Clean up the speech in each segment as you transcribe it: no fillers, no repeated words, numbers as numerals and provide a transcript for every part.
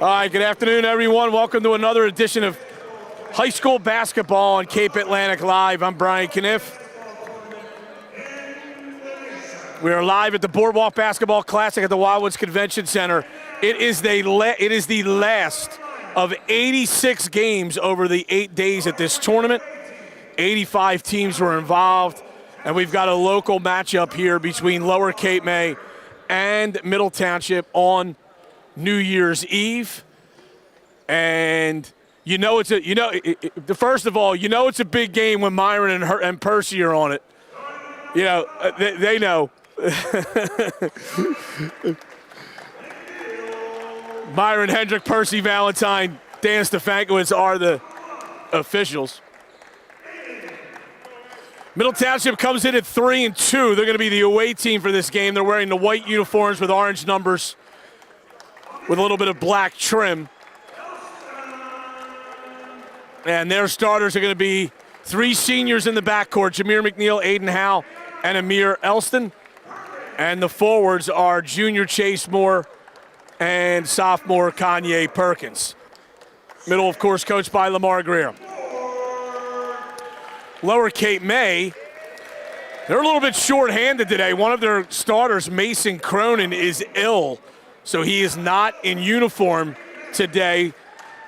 All right, good afternoon, everyone. Welcome to another edition of High School Basketball on Cape Atlantic Live. I'm Brian Kniff. We are live at the Boardwalk Basketball Classic at the Wildwood Convention Center. It is the last of 86 games over the 8 days at this tournament. 85 teams were involved, and we've got a local matchup here between Lower Cape May and Middle Township on New Year's Eve. And first of all, it's a big game when Myron and Percy are on it. They know. Myron, Hendrick, Percy, Valentine, Dan Stefankowitz are the officials. Middle Township comes in at 3-2. They're going to be the away team for this game. They're wearing the white uniforms with orange numbers with a little bit of black trim. And their starters are going to be 3 seniors in the backcourt: Jameer McNeil, Aiden Howe, and Amir Elston. And the forwards are junior Chase Moore and sophomore Kanye Perkins. Middle, of course, coached by Lamar Greer. Lower Cape May, they're a little bit short-handed today. One of their starters, Mason Cronin, is ill, so he is not in uniform today.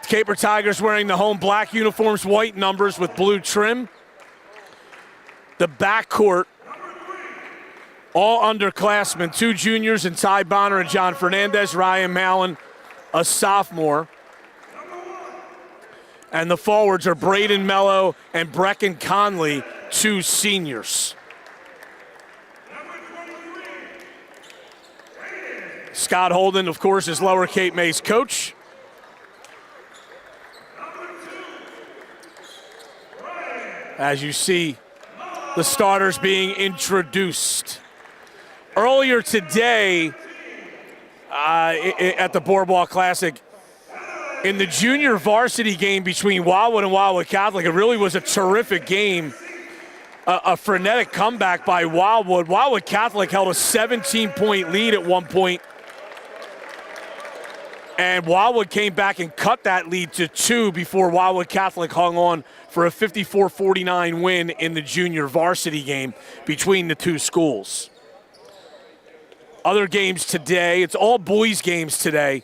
Caper Tigers wearing the home black uniforms, white numbers with blue trim. The backcourt, all underclassmen, 2 juniors and Ty Bonner and John Fernandez, Ryan Mallon, a sophomore. And the forwards are Braden Mello and Brecken Conley, 2 seniors. Scott Holden, of course, is Lower Cape May's coach. As you see the starters being introduced. Earlier today at the Boardwalk Classic, in the junior varsity game between Wildwood and Wildwood Catholic, it really was a terrific game. A frenetic comeback by Wildwood. Wildwood Catholic held a 17-point lead at one point, and Wildwood came back and cut that lead to 2 before Wildwood Catholic hung on for a 54-49 win in the junior varsity game between the 2 schools. Other games today, it's all boys games today.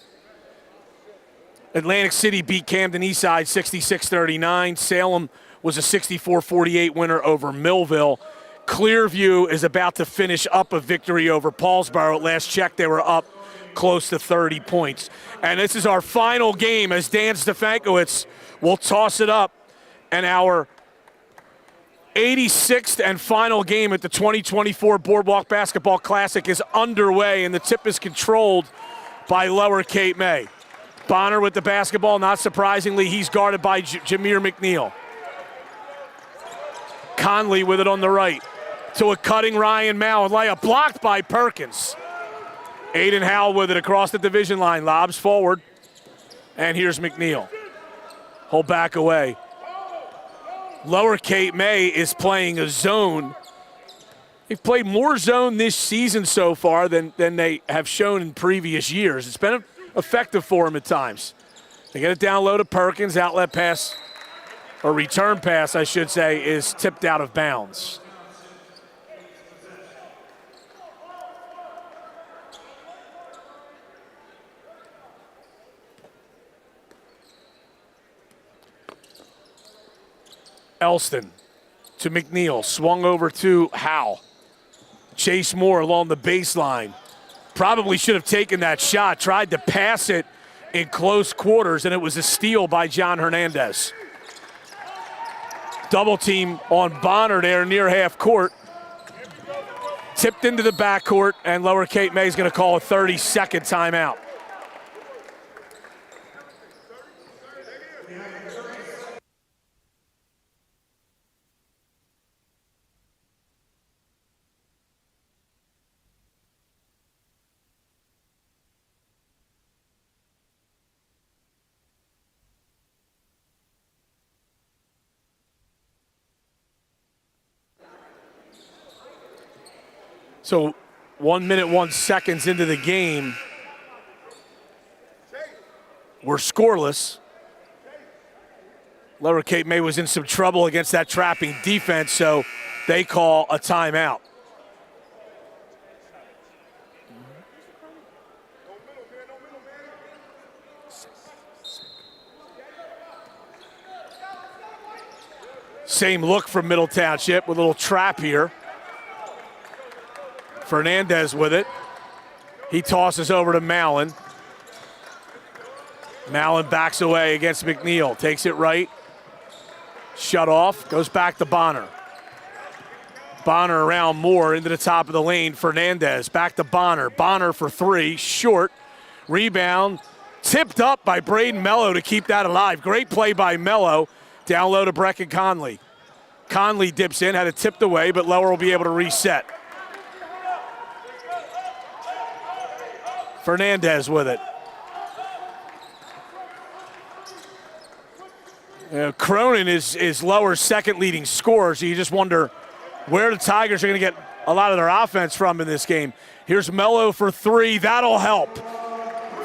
Atlantic City beat Camden Eastside 66-39. Salem was a 64-48 winner over Millville. Clearview is about to finish up a victory over Paulsboro. At last check, they were up close to 30 points. And this is our final game as Dan Stefankowitz will toss it up. And our 86th and final game at the 2024 Boardwalk Basketball Classic is underway, and the tip is controlled by Lower Cape May. Bonner with the basketball. Not surprisingly, he's guarded by Jameer McNeil. Conley with it on the right to a cutting Ryan Mallon. Layup blocked by Perkins. Aiden Howe with it across the division line. Lobs forward. And here's McNeil. Hold back away. Lower Cape May is playing a zone. They've played more zone this season so far than they have shown in previous years. It's been effective for them at times. They get it down low to Perkins. Outlet pass, or return pass, I should say, is tipped out of bounds. Elston to McNeil, swung over to Howe. Chase Moore along the baseline. Probably should have taken that shot, tried to pass it in close quarters, and it was a steal by John Hernandez. Double team on Bonner there near half court. Tipped into the backcourt, and Lower Cape May is going to call a 30-second timeout. So 1 minute, 1 second into the game, were scoreless. Lower Cape May was in some trouble against that trapping defense, so they call a timeout. Same look from Middle Township with a little trap here. Fernandez with it. He tosses over to Mallon. Mallon backs away against McNeil. Takes it right. Shut off. Goes back to Bonner. Bonner around Moore into the top of the lane. Fernandez back to Bonner. Bonner for three. Short. Rebound. Tipped up by Braden Mello to keep that alive. Great play by Mello. Down low to Brecken Conley. Conley dips in. Had it tipped away, but Lower will be able to reset. Fernandez with it. Cronin is Lower's second leading scorer, so you just wonder where the Tigers are going to get a lot of their offense from in this game. Here's Mello for three. That'll help.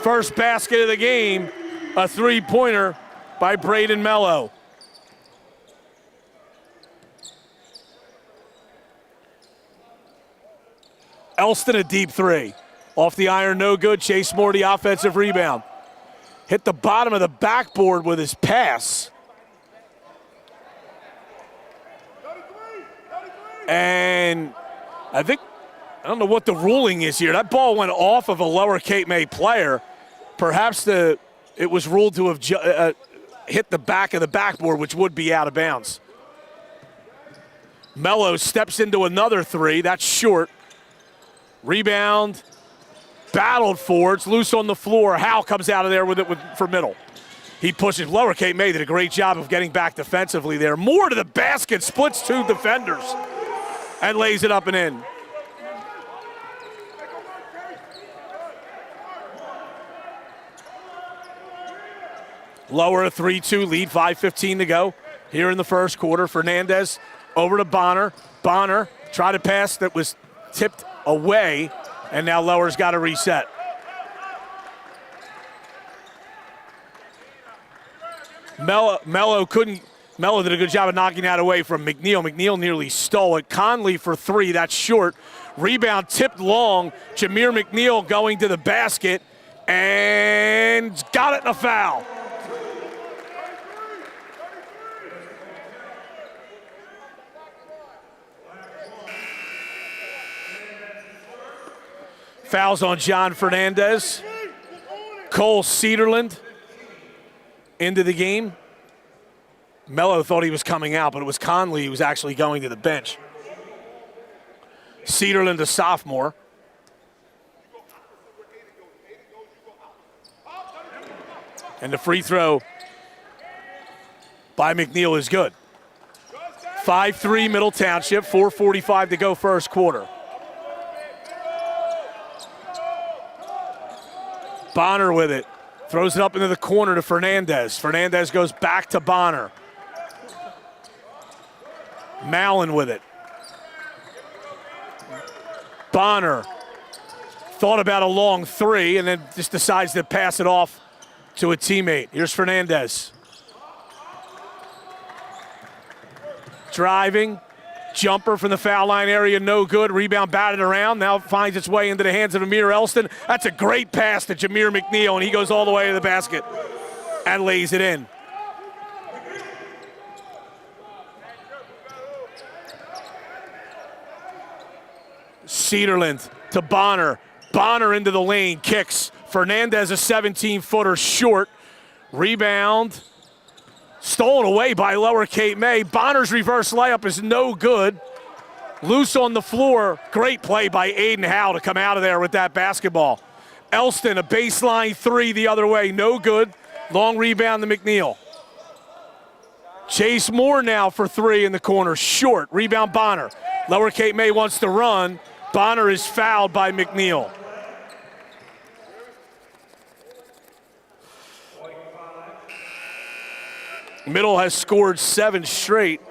First basket of the game, a three-pointer by Braden Mello. Elston a deep three. Off the iron, no good. Chase Moore the offensive rebound. Hit the bottom of the backboard with his pass. And I don't know what the ruling is here. That ball went off of a Lower Cape May player. Perhaps it was ruled to have hit the back of the backboard, which would be out of bounds. Mello steps into another three. That's short. Rebound. Battled for. It's loose on the floor. Howe comes out of there with it for middle. He pushes. Lower Cape May did a great job of getting back defensively there. Moore to the basket. Splits two defenders. And lays it up and in. Lower a 3-2 lead, 5:15 to go here in the first quarter. Fernandez over to Bonner. Bonner tried a pass that was tipped away, and now Lower's got to reset. Mello did a good job of knocking that away from McNeil. McNeil nearly stole it. Conley for three, that's short. Rebound tipped long. Jameer McNeil going to the basket and got it in a foul. Fouls on John Fernandez. Cole Cedarland into the game. Mello thought he was coming out, but it was Conley who was actually going to the bench. Cedarland, a sophomore. And the free throw by McNeil is good. 5-3 Middle Township, 4:45 to go first quarter. Bonner with it. Throws it up into the corner to Fernandez. Fernandez goes back to Bonner. Mallon with it. Bonner thought about a long three and then just decides to pass it off to a teammate. Here's Fernandez. Driving. Jumper from the foul line area, no good. Rebound batted around. Now finds its way into the hands of Amir Elston. That's a great pass to Jameer McNeil, and he goes all the way to the basket and lays it in. Cedarland to Bonner. Bonner into the lane, kicks. Fernandez a 17-footer short. Rebound. Stolen away by Lower Cape May. Bonner's reverse layup is no good. Loose on the floor. Great play by Aiden Howe to come out of there with that basketball. Elston, a baseline three the other way. No good. Long rebound to McNeil. Chase Moore now for three in the corner. Short. Rebound Bonner. Lower Cape May wants to run. Bonner is fouled by McNeil. Middle has scored 7 straight.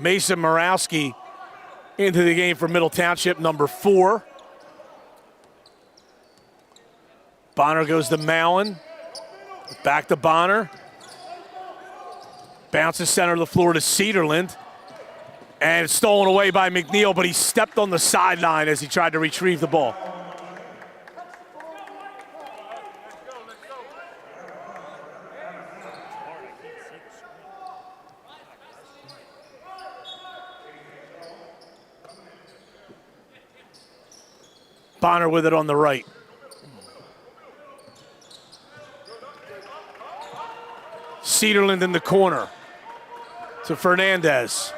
Mason Morawski into the game for Middle Township, number 4. Bonner goes to Mallon. Back to Bonner. Bounces center of the floor to Cedarland. And it's stolen away by McNeil, but he stepped on the sideline as he tried to retrieve the ball. Bonner with it on the right. Cedarland in the corner to Fernandez.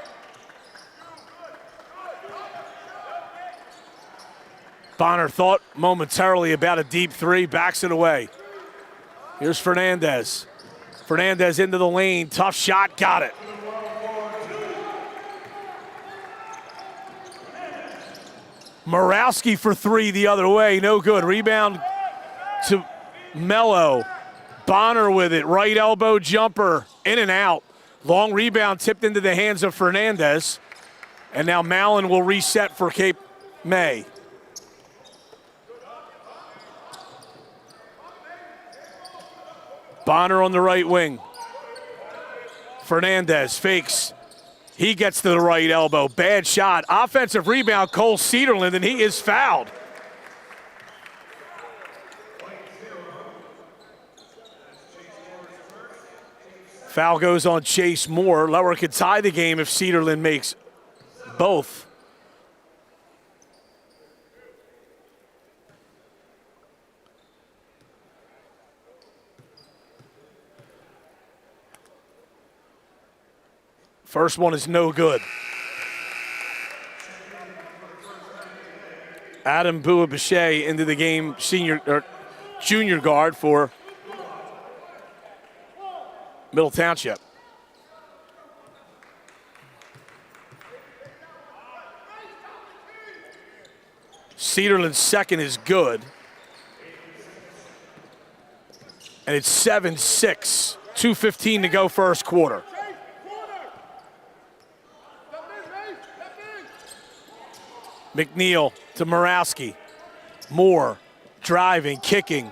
Bonner thought momentarily about a deep 3, backs it away. Here's Fernandez. Fernandez into the lane, tough shot, got it. Morawski for 3 the other way, no good. Rebound to Mello. Bonner with it, right elbow jumper, in and out. Long rebound tipped into the hands of Fernandez. And now Mallon will reset for Cape May. Bonner on the right wing. Fernandez fakes. He gets to the right elbow. Bad shot. Offensive rebound, Cole Cedarland, and he is fouled. Foul goes on Chase Moore. Lower could tie the game if Cedarland makes both. First one is no good. Adam Bouabichet into the game, junior guard for Middle Township. Cedarland's second is good. And it's 7-6, 2:15 to go first quarter. McNeil to Morawski. Moore driving, kicking.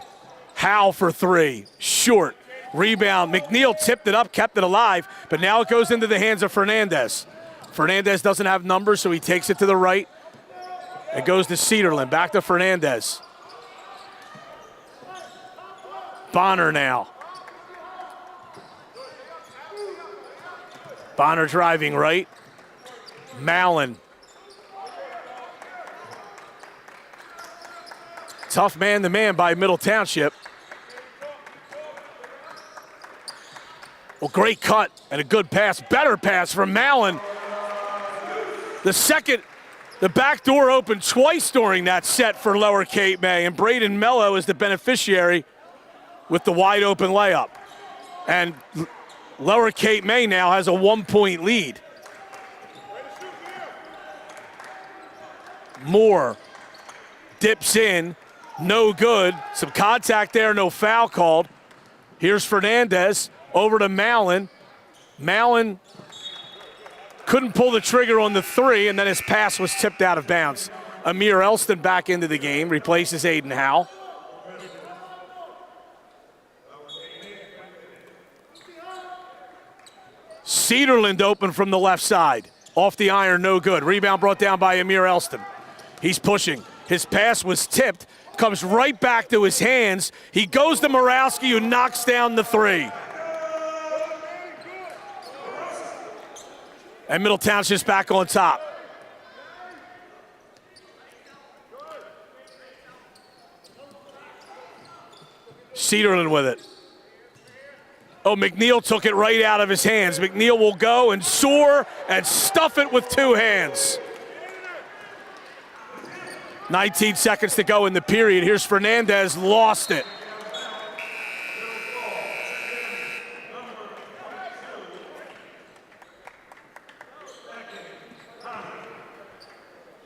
Howe for 3, short. Rebound, McNeil tipped it up, kept it alive, but now it goes into the hands of Fernandez. Fernandez doesn't have numbers, so he takes it to the right. It goes to Cedarland, back to Fernandez. Bonner now. Bonner driving right. Mallon. Tough man-to-man by Middle Township. Well, great cut and a good pass. Better pass from Mallon. The back door opened twice during that set for Lower Cape May, and Braden Mello is the beneficiary with the wide open layup. And Lower Cape May now has a 1-point lead. Moore dips in. No good. Some contact there, no foul called. Here's Fernandez over to Mallon. Mallon couldn't pull the trigger on the 3, and then his pass was tipped out of bounds. Amir Elston back into the game, replaces Aiden Howe. Cedarland open from the left side. Off the iron, no good. Rebound brought down by Amir Elston. He's pushing. His pass was tipped. Comes right back to his hands. He goes to Morawski, who knocks down the 3. And Middle Township's back on top. Cedarland with it. Oh, McNeil took it right out of his hands. McNeil will go and soar and stuff it with 2 hands. 19 seconds to go in the period. Here's Fernandez, lost it.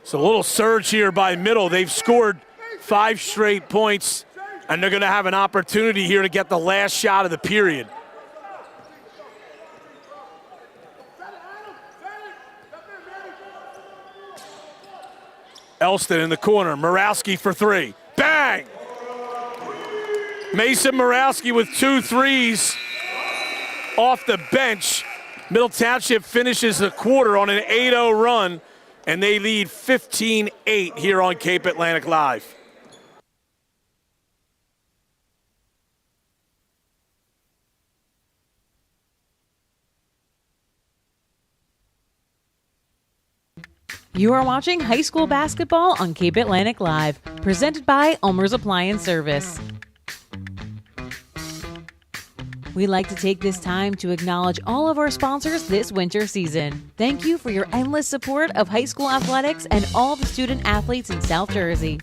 So a little surge here by Middle. They've scored 5 straight points, and they're going to have an opportunity here to get the last shot of the period. Elston in the corner. Morawski for three. Bang! Mason Morawski with 2 threes off the bench. Middle Township finishes the quarter on an 8-0 run, and they lead 15-8 here on Cape Atlantic Live. You are watching high school basketball on Cape Atlantic Live, presented by Ulmer's Appliance Service. We'd like to take this time to acknowledge all of our sponsors this winter season. Thank you for your endless support of high school athletics and all the student athletes in South Jersey.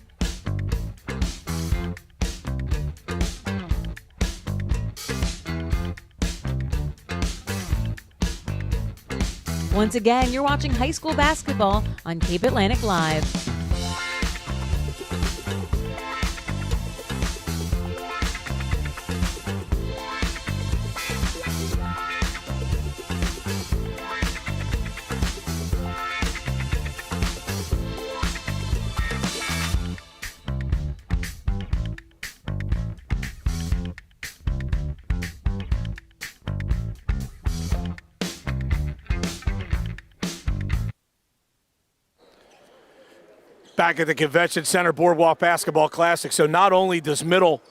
Once again, you're watching high school basketball on Cape Atlantic Live. Back at the Convention Center Boardwalk Basketball Classic. So not only does Middle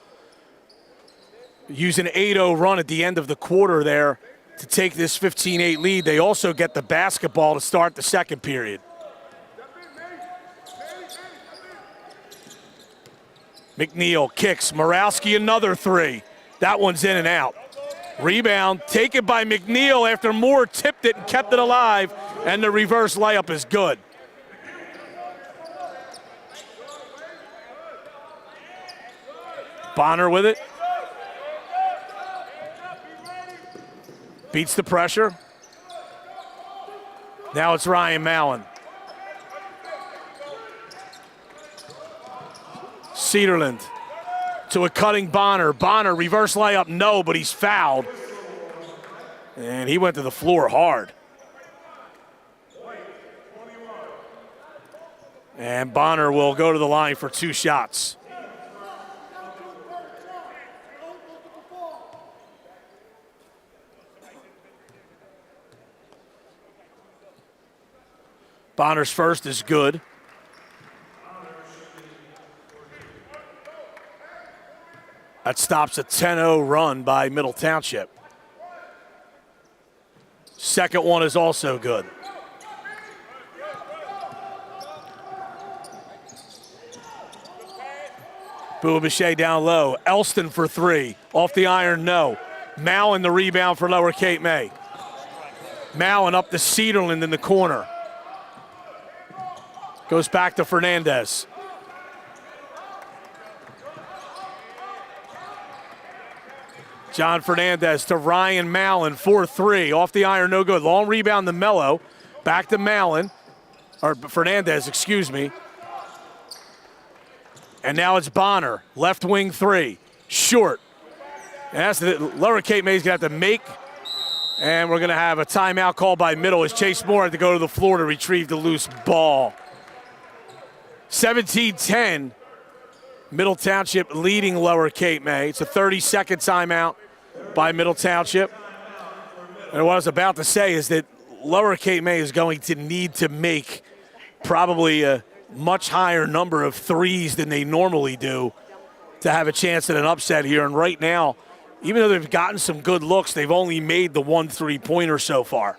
use an 8-0 run at the end of the quarter there to take this 15-8 lead, they also get the basketball to start the second period. McNeil kicks. Morawski another three. That one's in and out. Rebound taken by McNeil after Moore tipped it and kept it alive, and the reverse layup is good. Bonner with it. Beats the pressure. Now it's Ryan Mallon. Cedarland to a cutting Bonner. Bonner, reverse layup, no, but he's fouled. And he went to the floor hard. And Bonner will go to the line for 2 shots. Bonner's first is good. That stops a 10-0 run by Middle Township. Second one is also good. Bouabichet down low. Elston for three. Off the iron, no. Mallon the rebound for Lower Cape May. Mallon up to Cedarland in the corner. Goes back to Fernandez. John Fernandez to Ryan Mallon, 4-3. Off the iron, no good. Long rebound to Mello. Back to Mallon, or Fernandez, excuse me. And now it's Bonner, left wing three. Short. And that's the Lower Cape May's going to have to make. And we're going to have a timeout called by Middle as Chase Moore had to go to the floor to retrieve the loose ball. 17-10, Middle Township leading Lower Cape May. It's a 30-second timeout by Middle Township. And what I was about to say is that Lower Cape May is going to need to make probably a much higher number of threes than they normally do to have a chance at an upset here. And right now, even though they've gotten some good looks, they've only made the 1 3-pointer so far.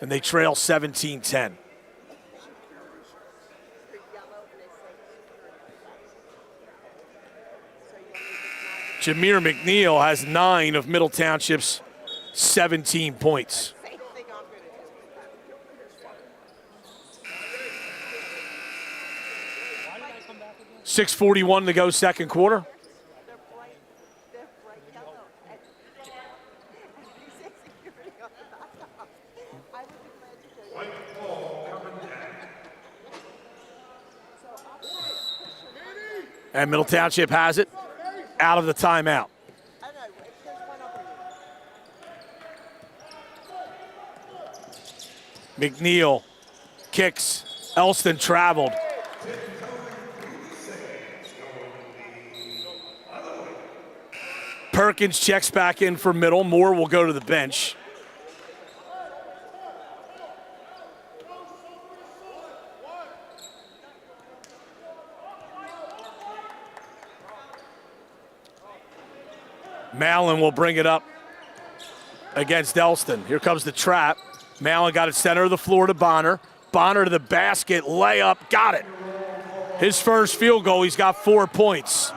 And they trail 17-10. Jameer McNeil has 9 of Middle Township's 17 points. .641 to go second quarter. And Middle Township has it out of the timeout. McNeil kicks. Elston traveled. Perkins checks back in for middle. Moore will go to the bench. Mallon will bring it up against Elston. Here comes the trap. Mallon got it center of the floor to Bonner. Bonner to the basket, layup, got it. His first field goal, he's got 4 points.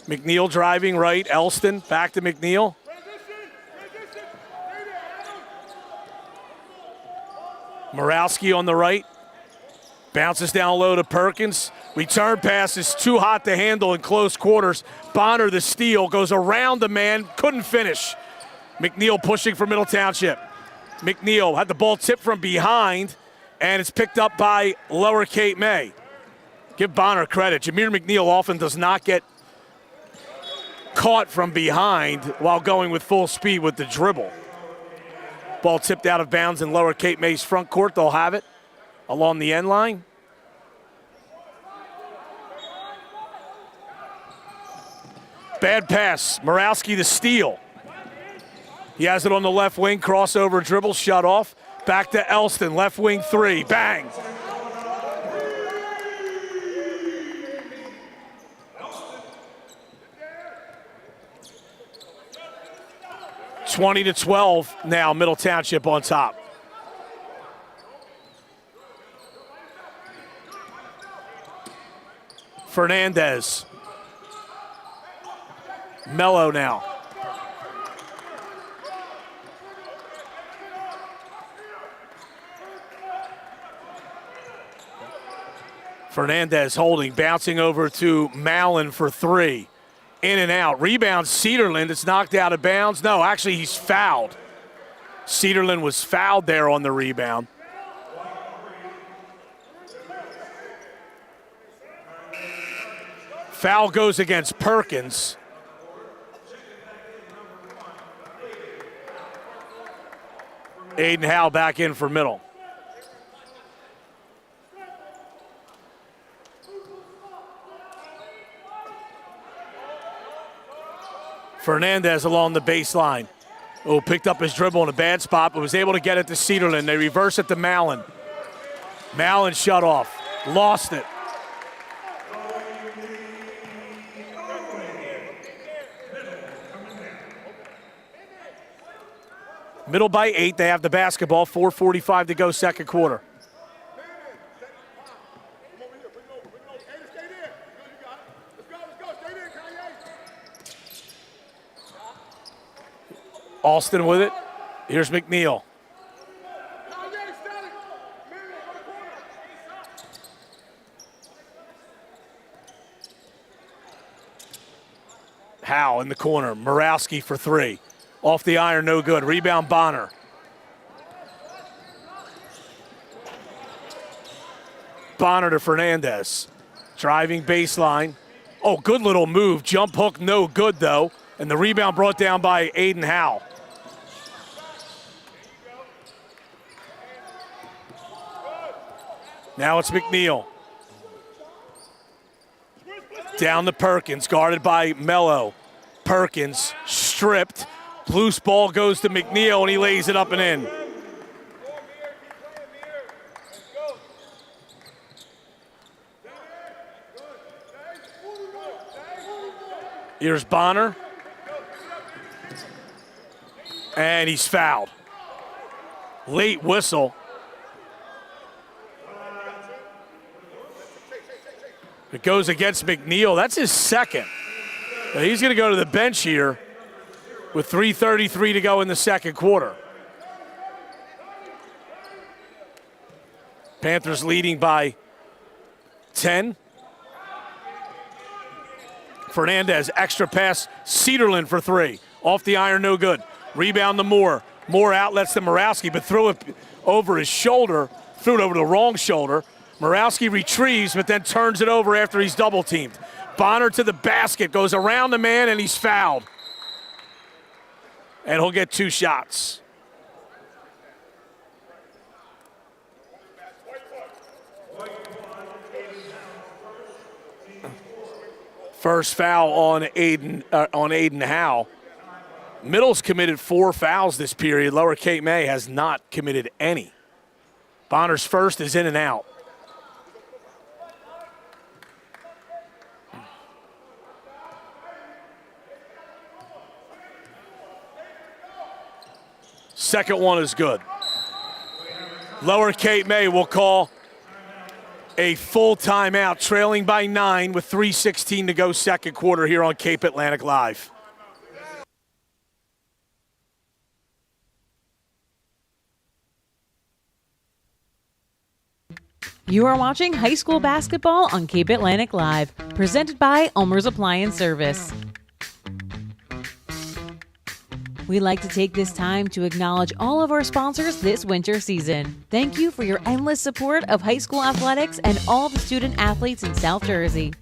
McNeil driving right, Elston back to McNeil. Morawski on the right. Bounces down low to Perkins. Return pass is too hot to handle in close quarters. Bonner, the steal, goes around the man, couldn't finish. McNeil pushing for Middle Township. McNeil had the ball tipped from behind, and it's picked up by Lower Cape May. Give Bonner credit. Jameer McNeil often does not get caught from behind while going with full speed with the dribble. Ball tipped out of bounds in Lower Cape May's front court. They'll have it along the end line. Bad pass. Morawski the steal. He has it on the left wing. Crossover dribble, shut off. Back to Elston. Left wing three. Bang. (20-12) now. Middle Township on top. Fernandez. Mello now. Fernandez holding, bouncing over to Mallon for three. In and out. Rebound, Cedarland. It's knocked out of bounds. No, actually, he's fouled. Cedarland was fouled there on the rebound. Foul goes against Perkins. Aiden Howe back in for middle. Fernandez along the baseline. Oh, picked up his dribble in a bad spot, but was able to get it to Cedarland. They reverse it to Mallon. Mallon shut off. Lost it. Middle by 8. They have the basketball. 4:45 to go, second quarter. Alston with it. Here's McNeil. Howe in the corner. Morawski for three. Off the iron, no good. Rebound, Bonner. Bonner to Fernandez. Driving baseline. Oh, good little move. Jump hook, no good though. And the rebound brought down by Aiden Howe. Now it's McNeil. Down to Perkins, guarded by Mello. Perkins stripped. Loose ball goes to McNeil, and he lays it up and in. Here's Bonner. And he's fouled. Late whistle. It goes against McNeil. That's his second. Now he's going to go to the bench here with 3:33 to go in the second quarter. Panthers leading by 10. Fernandez, extra pass. Cedarland for three. Off the iron, no good. Rebound to Moore. Moore outlets to Morawski, but threw it over his shoulder. Threw it over the wrong shoulder. Morawski retrieves, but then turns it over after he's double-teamed. Bonner to the basket, goes around the man, and he's fouled. And he'll get two shots. First foul on Aiden Howe. Middle's committed 4 fouls this period. Lower Cape May has not committed any. Bonner's first is in and out. Second one is good. Lower Cape May will call a full timeout, trailing by 9 with 3:16 to go second quarter here on Cape Atlantic Live. You are watching high school basketball on Cape Atlantic Live, presented by Ulmer's Appliance Service. We'd like to take this time to acknowledge all of our sponsors this winter season. Thank you for your endless support of high school athletics and all the student athletes in South Jersey.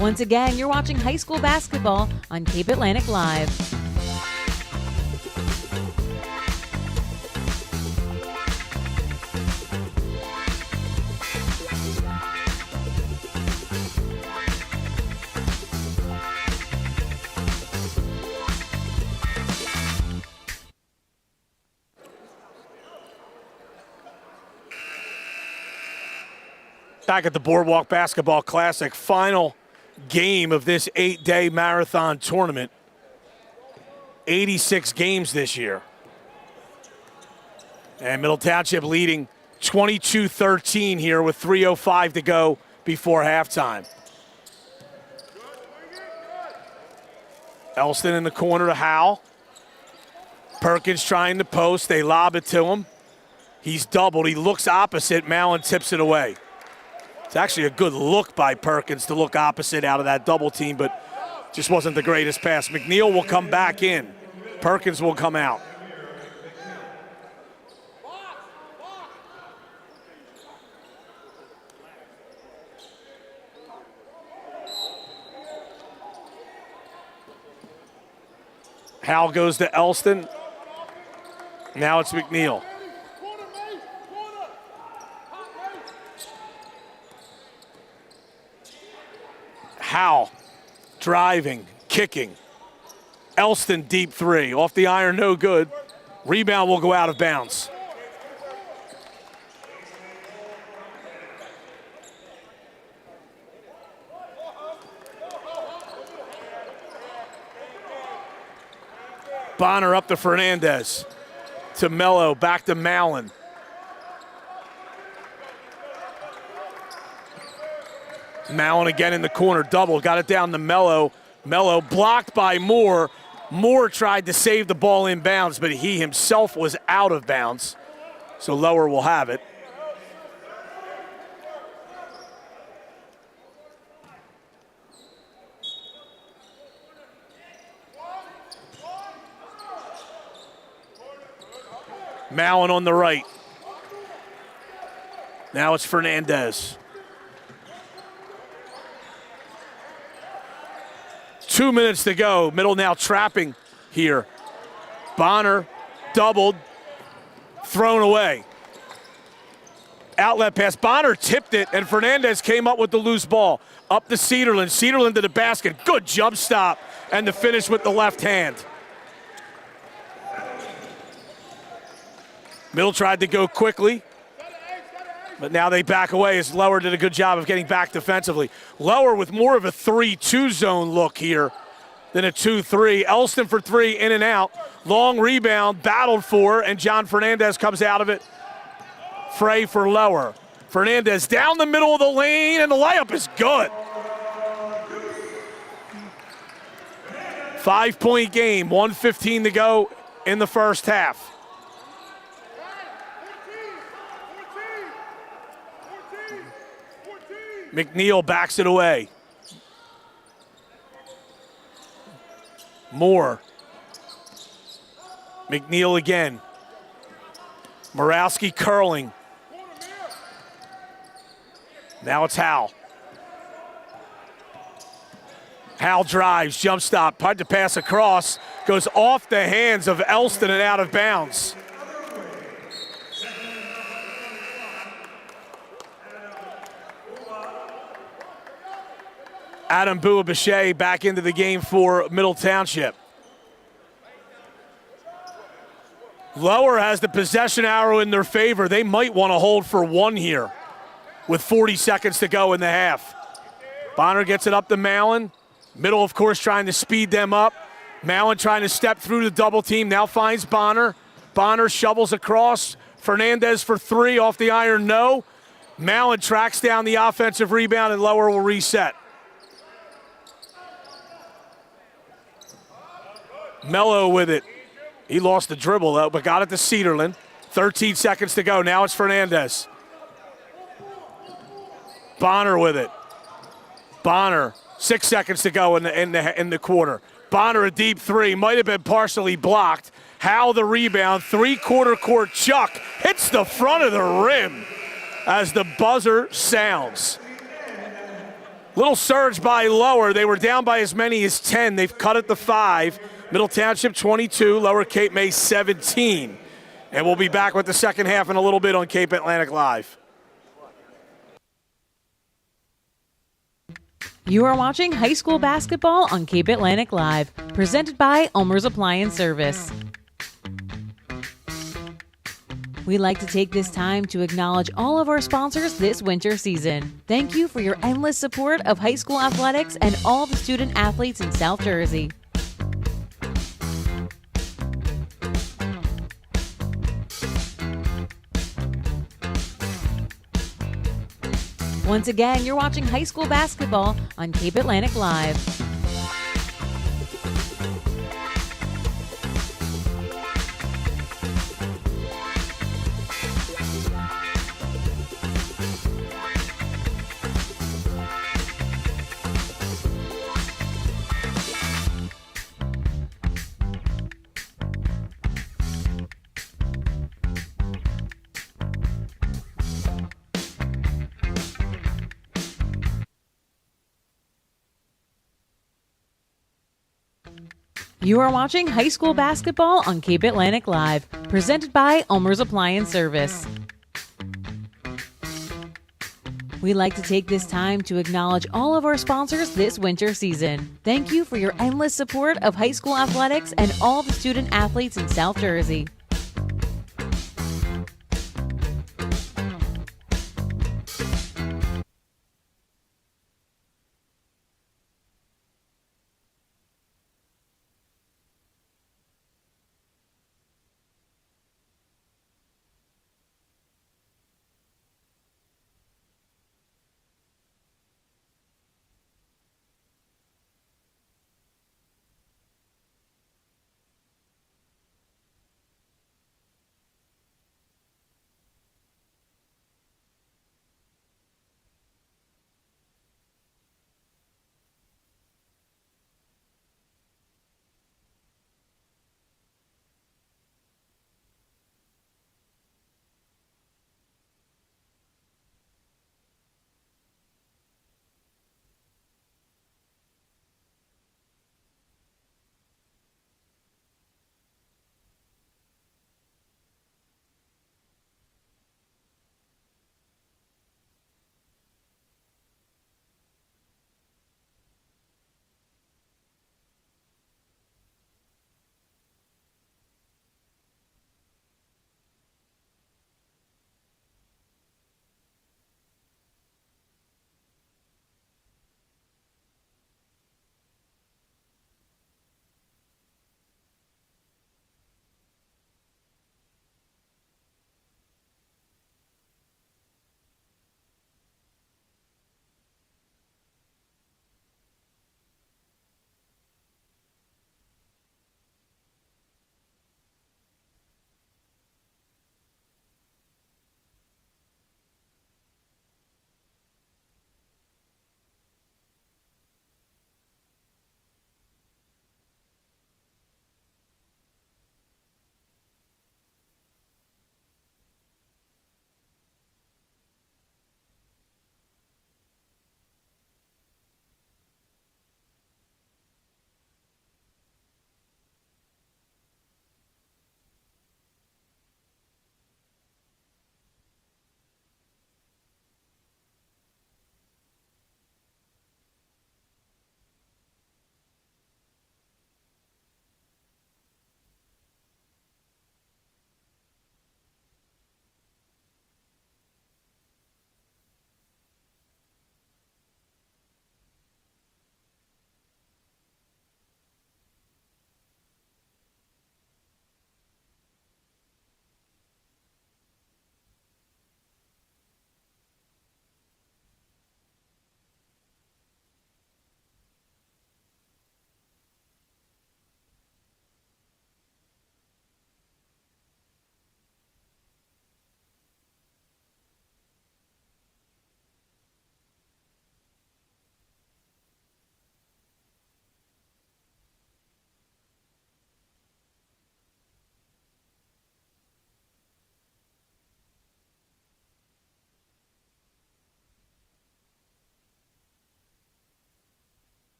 Once again, you're watching high school basketball on Cape Atlantic Live. Back at the Boardwalk Basketball Classic, final game of this 8-day marathon tournament. 86 games this year. And Middle Township leading 22-13 here with 3:05 to go before halftime. Elston in the corner to Howe. Perkins trying to post. They lob it to him. He's doubled. He looks opposite. Mallon tips it away. It's actually a good look by Perkins to look opposite out of that double team, but just wasn't the greatest pass. McNeil will come back in. Perkins will come out. Hal goes to Elston. Now it's McNeil. Howe driving, kicking. Elston deep three. Off the iron, no good. Rebound will go out of bounds. Bonner up to Fernandez. To Mello, back to Mallon. Mallon again in the corner, double, got it down to Mello. Mello blocked by Moore. Moore tried to save the ball inbounds, but he himself was out of bounds. So Lower will have it. Mallon on the right. Now it's Fernandez. 2 minutes to go. Middle now trapping here. Bonner doubled, thrown away. Outlet pass. Bonner tipped it, and Fernandez came up with the loose ball. Up to Cedarland. Cedarland to the basket. Good jump stop, and the finish with the left hand. Middle tried to go quickly, but now they back away as Lower did a good job of getting back defensively. Lower with more of a 3-2 zone look here than a 2-3. Elston for three, in and out. Long rebound, battled for, and John Fernandez comes out of it. Frey for Lower. Fernandez down the middle of the lane, and the layup is good. 5-point game, 1:15 to go in the first half. McNeil backs it away. Moore. McNeil again. Morawski curling. Now it's Hal. Hal drives, jump stop, hard to pass across. goes off the hands of Elston and out of bounds. Adam Bouabichet back into the game for Middle Township. Lower has the possession arrow in their favor. They might want to hold for one here with 40 seconds to go in the half. Bonner gets it up to Mallon. Middle, of course, trying to speed them up. Mallon trying to step through the double team. Now finds Bonner. Bonner shovels across. Fernandez for three off the iron, no. Mallon tracks down the offensive rebound, and Lower will reset. Mello with it. He lost the dribble, though, but got it to Cedarland. 13 seconds to go. Now it's Fernandez. Bonner with it. Bonner, 6 seconds to go in the quarter. Bonner, a deep three. Might have been partially blocked. Howe the rebound. Three-quarter court chuck. Hits the front of the rim as the buzzer sounds. Little surge by Lower. They were down by as many as 10. They've cut it to 5. Middle Township 22, Lower Cape May 17. And we'll be back with the second half in a little bit on Cape Atlantic Live. You are watching high school basketball on Cape Atlantic Live, presented by Ulmer's Appliance Service. We'd like to take this time to acknowledge all of our sponsors this winter season. Thank you for your endless support of high school athletics and all the student athletes in South Jersey. Once again, you're watching high school basketball on Cape Atlantic Live. You are watching high school basketball on Cape Atlantic Live, presented by Ulmer's Appliance Service. We'd like to take this time to acknowledge all of our sponsors this winter season. Thank you for your endless support of high school athletics and all the student athletes in South Jersey.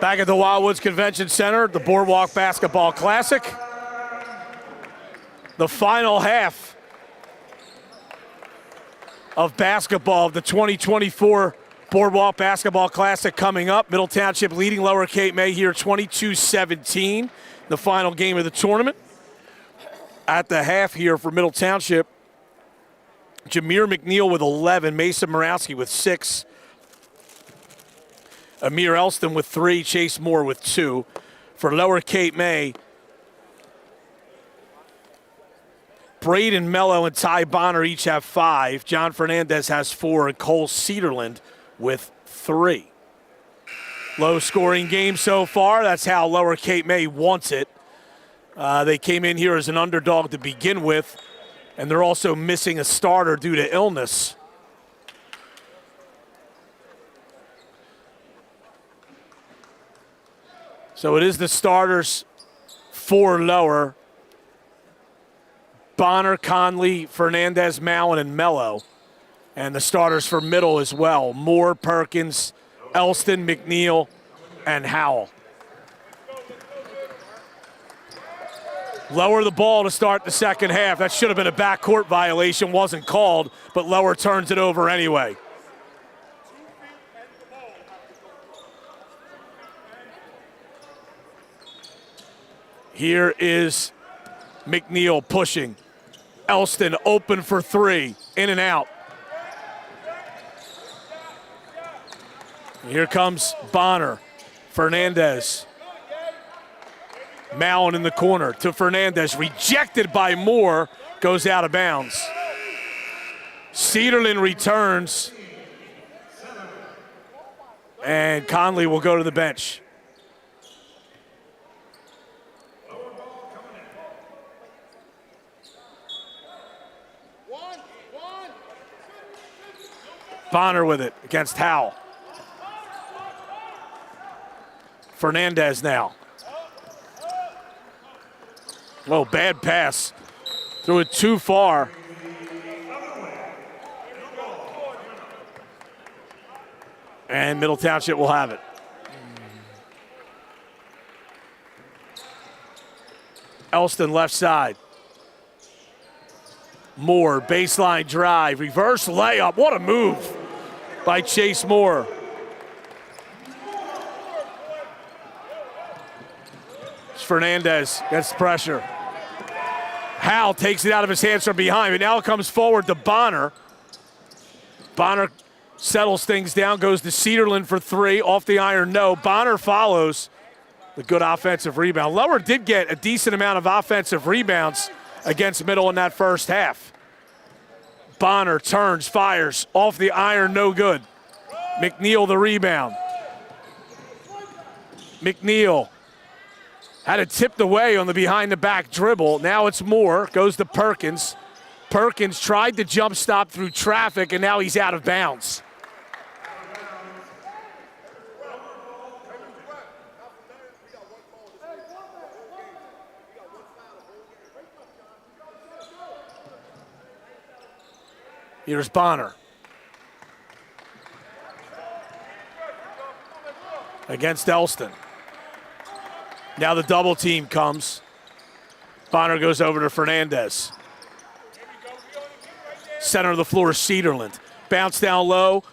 Back at the Wildwoods Convention Center, the Boardwalk Basketball Classic. The final half of basketball of the 2024 Boardwalk Basketball Classic coming up. Middle Township leading Lower Cape May here 22-17, the final game of the tournament. At the half here for Middle Township, Jameer McNeil with 11, Mason Morawski with 6, Amir Elston with 3, Chase Moore with 2. For Lower Cape May, Braden Mello and Ty Bonner each have 5. John Fernandez has 4, and Cole Cedarland with 3. Low-scoring game so far. That's how Lower Cape May wants it. They came in here as an underdog to begin with, and they're also missing a starter due to illness. So it is the starters for Lower. Bonner, Conley, Fernandez, Mallon, and Mello. And the starters for Middle as well. Moore, Perkins, Elston, McNeil, and Howell. Lower the ball to start the second half. That should have been a backcourt violation, wasn't called, but Lower turns it over anyway. Here is McNeil pushing. Elston open for 3, in and out. Here comes Bonner, Fernandez. Mallon in the corner to Fernandez, rejected by Moore, goes out of bounds. Cedarland returns, and Conley will go to the bench. Bonner with it against Howell. Fernandez now. Oh, bad pass. Threw it too far. And Middle Township will have it. Elston left side. Moore, baseline drive, reverse layup. What a move by Chase Moore. Fernandez gets pressure. Howell takes it out of his hands from behind, but now it comes forward to Bonner. Bonner settles things down, goes to Cedarland for 3, off the iron, no. Bonner follows the good offensive rebound. Lower did get a decent amount of offensive rebounds against Middle in that first half. Bonner turns, fires, off the iron, no good. McNeil the rebound. McNeil had it tipped away on the behind-the-back dribble. Now it's Moore, goes to Perkins. Perkins tried to jump stop through traffic, and now he's out of bounds. Here's Bonner. Against Elston. Now the double team comes. Bonner goes over to Fernandez. Center of the floor, Cedarland. Bounce down low.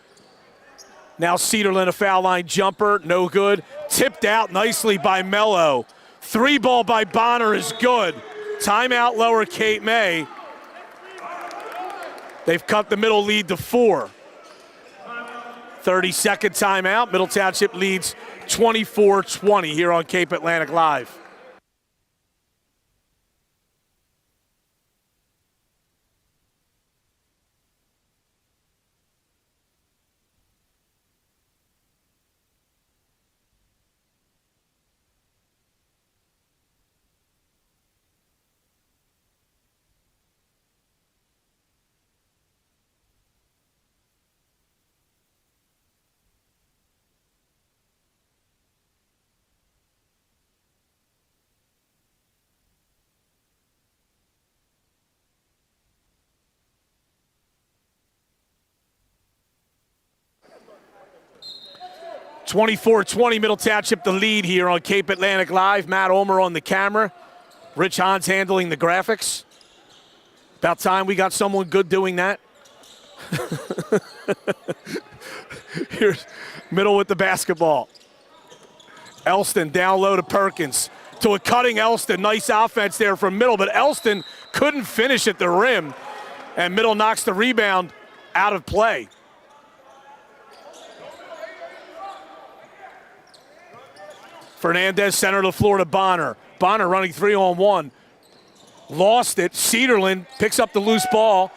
Now Cedarland, a foul line jumper, no good. Tipped out nicely by Mello. 3 ball by Bonner is good. Timeout Lower Cape May. They've cut the Middle lead to 4. 30-second timeout. Middle Township leads 24-20 here on Cape Atlantic Live. 24-20, Middle Township the lead here on Cape Atlantic Live. Matt Ulmer on the camera. Rich Hans handling the graphics. About time we got someone good doing that. Here's Middle with the basketball. Elston down low to Perkins. To a cutting Elston. Nice offense there from Middle, but Elston couldn't finish at the rim. And Middle knocks the rebound out of play. Fernandez center of the floor to Bonner. Bonner running 3-on-1. Lost it. Cedarland picks up the loose ball.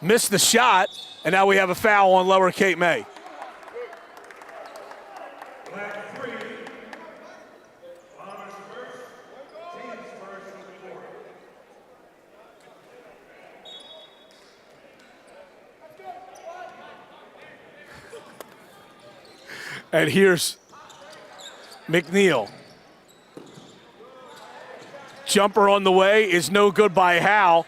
Missed the shot. And now we have a foul on Lower Cape May. And here's McNeil. Jumper on the way is no good by Howe.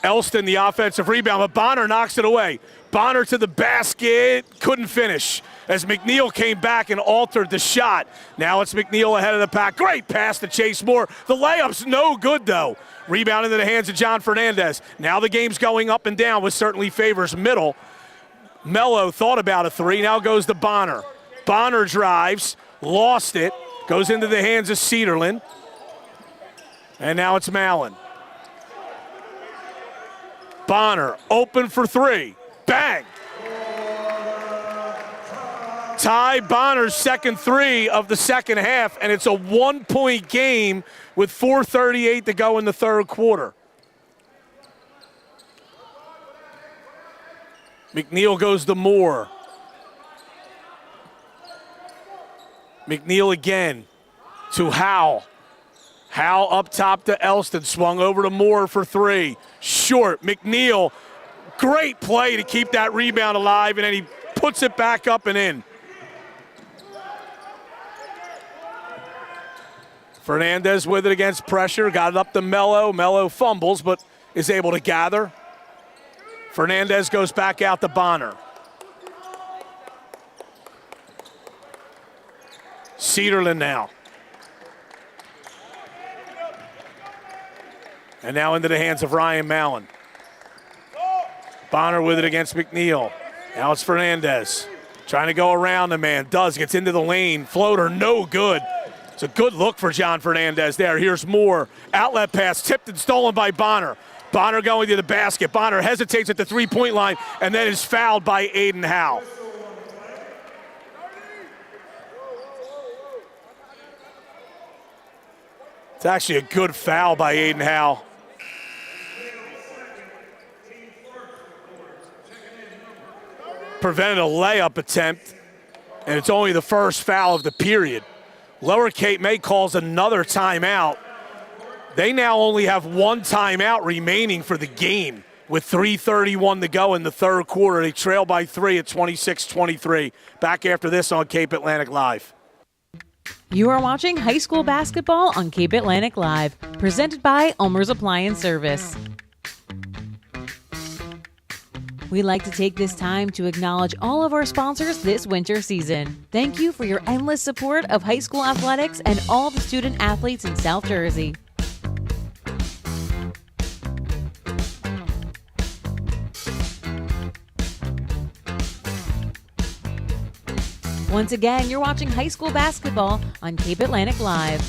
Elston the offensive rebound, but Bonner knocks it away. Bonner to the basket, couldn't finish as McNeil came back and altered the shot. Now it's McNeil ahead of the pack. Great pass to Chase Moore. The layup's no good though. Rebound into the hands of John Fernandez. Now the game's going up and down, which certainly favors Middle. Mello thought about a three, now goes to Bonner. Bonner drives, lost it, goes into the hands of Cedarland. And now it's Mallon. Bonner open for three. Bang! Ty Bonner's second three of the second half, and it's a 1-point game with 4:38 to go in the third quarter. McNeil goes to Moore. McNeil again to Howe. Howe up top to Elston, swung over to Moore for three. Short, McNeil, great play to keep that rebound alive, and then he puts it back up and in. Fernandez with it against pressure, got it up to Mello. Mello fumbles, but is able to gather. Fernandez goes back out to Bonner. Cedarland now. And now into the hands of Ryan Mallon. Bonner with it against McNeil. Now it's Fernandez. Trying to go around the man. Gets into the lane. Floater, no good. It's a good look for John Fernandez there. Here's Moore. Outlet pass, tipped and stolen by Bonner. Bonner going to the basket. Bonner hesitates at the three-point line and then is fouled by Aiden Howe. It's actually a good foul by Aiden Howe. Prevented a layup attempt, and it's only the first foul of the period. Lower Cape May calls another timeout. They now only have one timeout remaining for the game with 3:31 to go in the third quarter. They trail by 3 at 26-23. Back after this on Cape Atlantic Live. You are watching high school basketball on Cape Atlantic Live, presented by Ulmer's Appliance Service. We'd like to take this time to acknowledge all of our sponsors this winter season. Thank you for your endless support of high school athletics and all the student athletes in South Jersey. Once again, you're watching high school basketball on Cape Atlantic Live.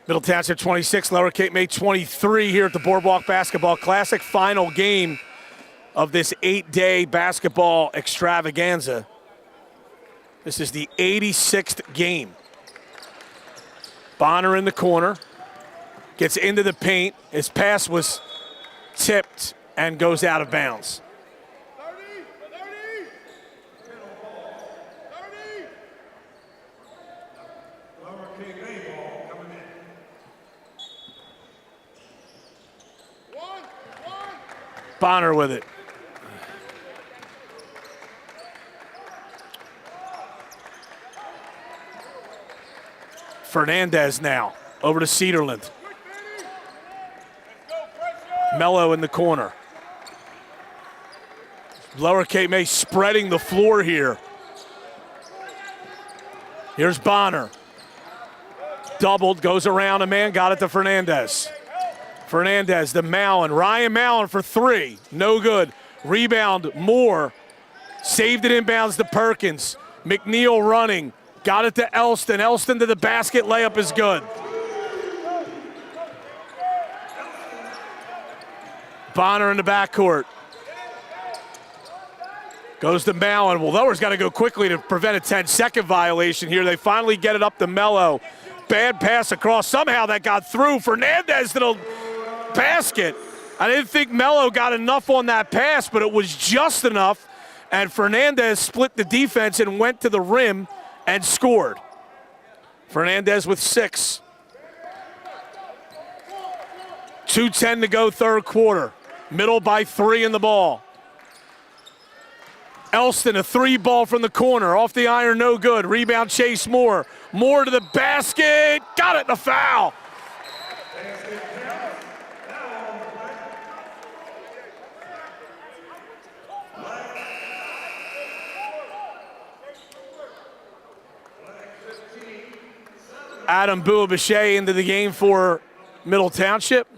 Middle Township 26, Lower Cape May 23 here at the Boardwalk Basketball Classic. Final game of this 8-day basketball extravaganza. This is the 86th game. Bonner in the corner, gets into the paint. His pass was tipped and goes out of bounds. Bonner with it. Fernandez now over to Cedarland. Mello in the corner. Lower Cape May spreading the floor here. Here's Bonner. Doubled, goes around a man, got it to Fernandez. Fernandez to Mallon. Ryan Mallon for three. No good. Rebound, Moore. Saved it inbounds to Perkins. McNeil running. Got it to Elston. Elston to the basket. Layup is good. Bonner in the backcourt. Goes to Mallon. Well, Lower's got to go quickly to prevent a 10-second violation here. They finally get it up to Mello. Bad pass across. Somehow that got through. Fernandez to the basket. I didn't think Mello got enough on that pass, but it was just enough. And Fernandez split the defense and went to the rim and scored. Fernandez with 6. 2:10 to go, third quarter. Middle by 3 in the ball. Elston, a 3 ball from the corner. Off the iron, no good. Rebound, Chase Moore. Moore to the basket. Got it in the foul. Adam Bouabichet into the game for Middle Township.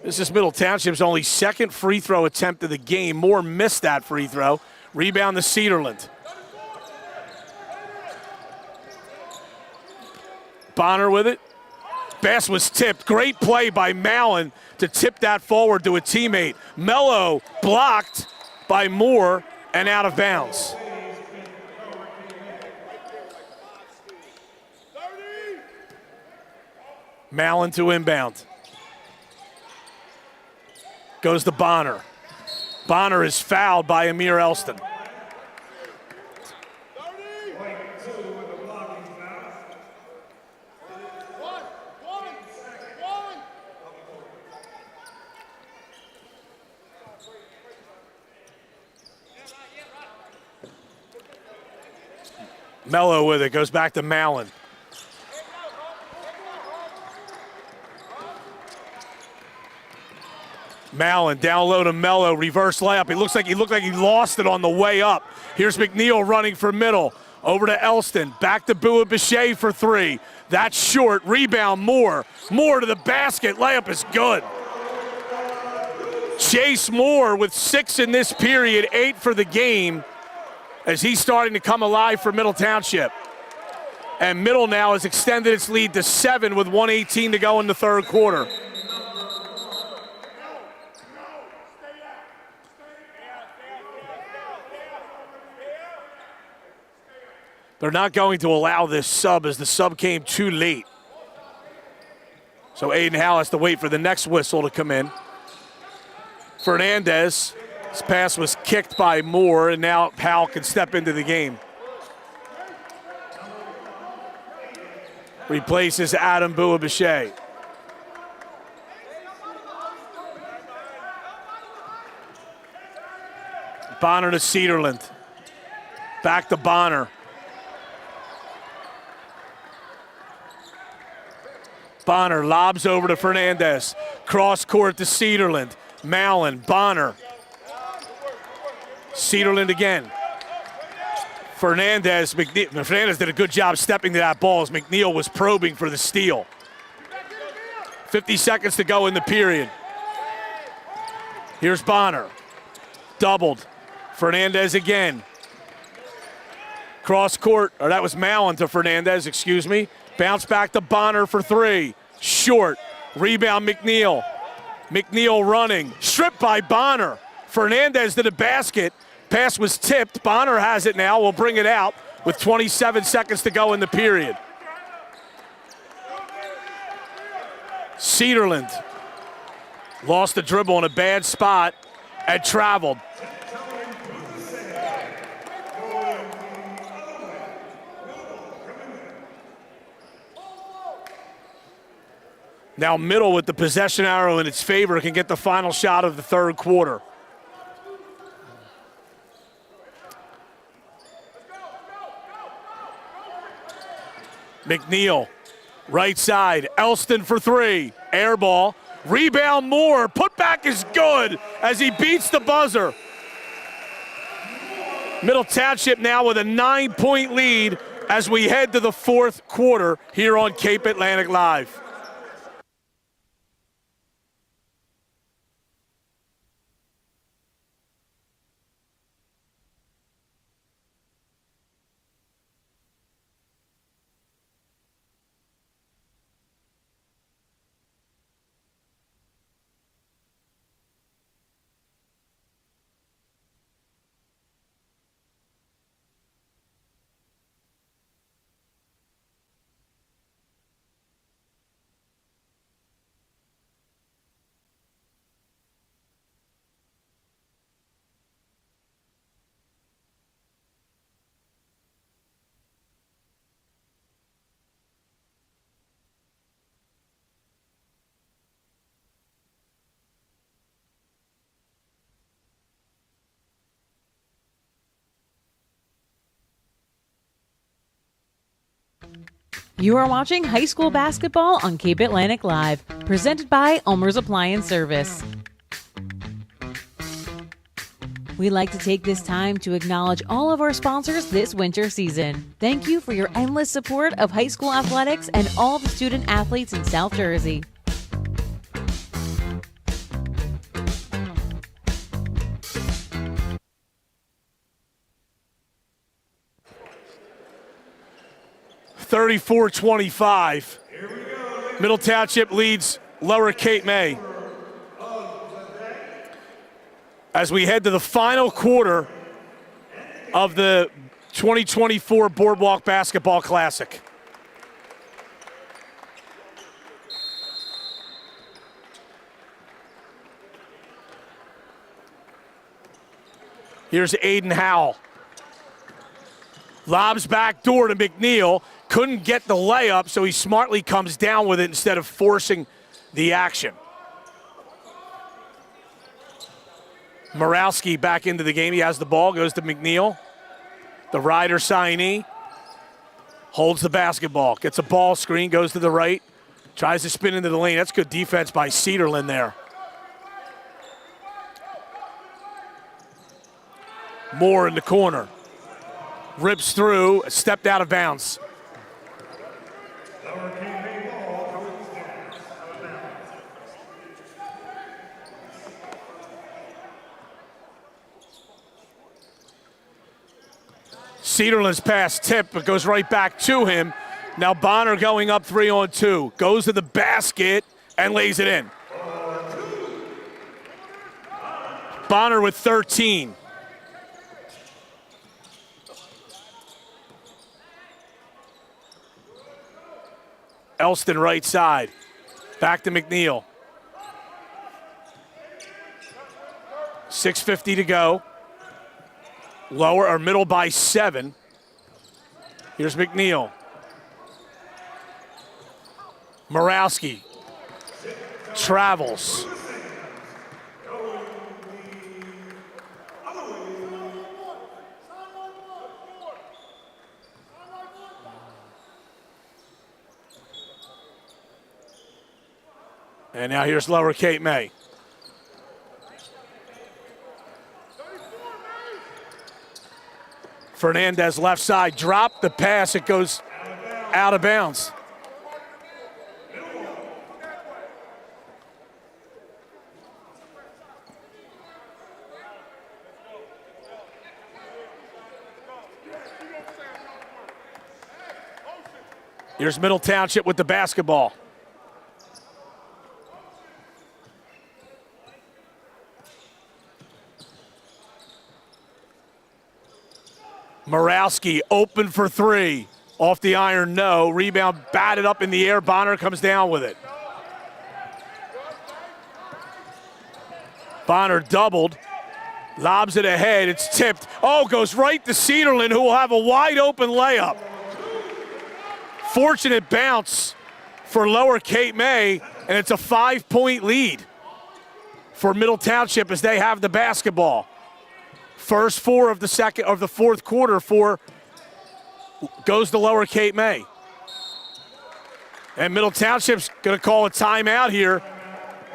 This is Middle Township's only second free throw attempt of the game. Moore missed that free throw. Rebound to Cedarland. Bonner with it. Pass was tipped. Great play by Mallon to tip that forward to a teammate. Mello blocked by Moore and out of bounds. Mallon to inbound. Goes to Bonner. Bonner is fouled by Amir Elston. Mello with it, goes back to Mallon. Mallon down low to Mello, reverse layup. He looked like he lost it on the way up. Here's McNeil running for middle. Over to Elston, back to Bouabichet for 3. That's short, rebound Moore. Moore to the basket, layup is good. Chase Moore with 6 in this period, 8 for the game, as he's starting to come alive for Middle Township. And Middle now has extended its lead to 7 with 1:18 to go in the third quarter. They're not going to allow this sub as the sub came too late. So Aiden Howell has to wait for the next whistle to come in. Fernandez, his pass was kicked by Moore, and now Howell can step into the game. Replaces Adam Bouabichet. Bonner to Cedarland. Back to Bonner. Bonner lobs over to Fernandez. Cross court to Cedarland. Mallon, Bonner. Cedarland again. Fernandez did a good job stepping to that ball as McNeil was probing for the steal. 50 seconds to go in the period. Here's Bonner. Doubled. Fernandez again. Cross court, or that was Mallon to Fernandez, excuse me. Bounce back to Bonner for 3. Short. Rebound McNeil. McNeil running. Stripped by Bonner. Fernandez to the basket. Pass was tipped. Bonner has it now. We'll bring it out with 27 seconds to go in the period. Cedarland lost the dribble in a bad spot and traveled. Now Middle with the possession arrow in its favor can get the final shot of the third quarter. McNeil, right side, Elston for three, air ball, rebound Moore, putback is good as he beats the buzzer. Middle Township now with a 9-point lead as we head to the fourth quarter here on Cape Atlantic Live. You are watching high school basketball on Cape Atlantic Live, presented by Ulmer's Appliance Service. We'd like to take this time to acknowledge all of our sponsors this winter season. Thank you for your endless support of high school athletics and all the student athletes in South Jersey. (34-25). Middle Township leads Lower Cape May. As we head to the final quarter of the 2024 Boardwalk Basketball Classic. Here's Aiden Howell. Lobs back door to McNeil. Couldn't get the layup, so he smartly comes down with it instead of forcing the action. Morawski back into the game. He has the ball, goes to McNeil. The Rider signee holds the basketball, gets a ball screen, goes to the right, tries to spin into the lane. That's good defense by Cedarland there. Moore in the corner. Rips through, stepped out of bounds. Cedarland's pass tipped, but goes right back to him. Now Bonner going up 3-on-2. Goes to the basket and lays it in. Bonner with 13. Elston right side. Back to McNeil. 6:50 to go. Lower or middle by 7. Here's McNeil. Morawski travels. And now here's Lower Cape May. Fernandez left side, dropped the pass, it goes out of bounds. Here's Middle Township with the basketball. Morawski open for three. Off the iron, no. Rebound batted up in the air. Bonner comes down with it. Bonner doubled. Lobs it ahead. It's tipped. Oh, goes right to Cedarland, who will have a wide open layup. Fortunate bounce for Lower Cape May, And it's a 5-point lead for Middle Township as they have the basketball. First 4 of the fourth quarter goes to Lower Cape May. And Middle Township's going to call a timeout here.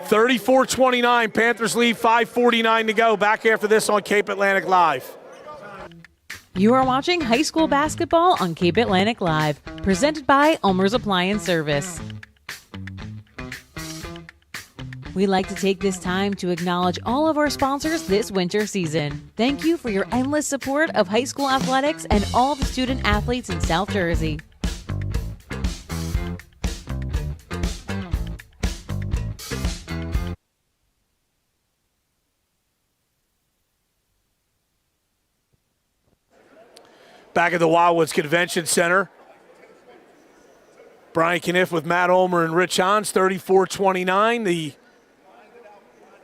34-29, Panthers lead, 5:49 to go. Back after this on Cape Atlantic Live. You are watching high school basketball on Cape Atlantic Live, presented by Ulmer's Appliance Service. We'd like to take this time to acknowledge all of our sponsors this winter season. Thank you for your endless support of high school athletics and all the student athletes in South Jersey. Back at the Wildwoods Convention Center. Brian Kniff with Matt Ulmer and Rich Hans, 34-29. The